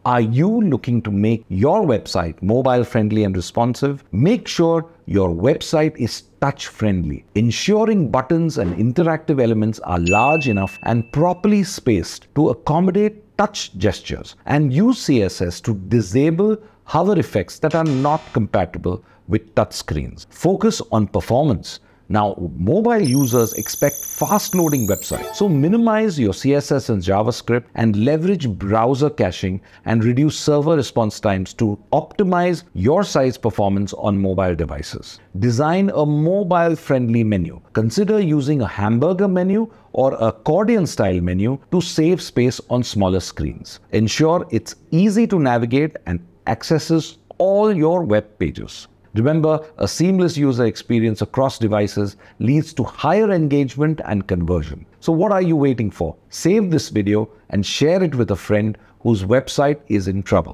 Are you looking to make your website mobile friendly and responsive? Make sure your website is touch friendly, ensuring buttons and interactive elements are large enough and properly spaced to accommodate touch gestures, and use CSS to disable hover effects that are not compatible with touch screens. Focus on performance. Now, mobile users expect fast-loading websites, so minimize your CSS and JavaScript and leverage browser caching and reduce server response times to optimize your site's performance on mobile devices. Design a mobile-friendly menu. Consider using a hamburger menu or a accordion-style menu to save space on smaller screens. Ensure it's easy to navigate and accesses all your web pages. Remember, a seamless user experience across devices leads to higher engagement and conversion. So what are you waiting for? Save this video and share it with a friend whose website is in trouble.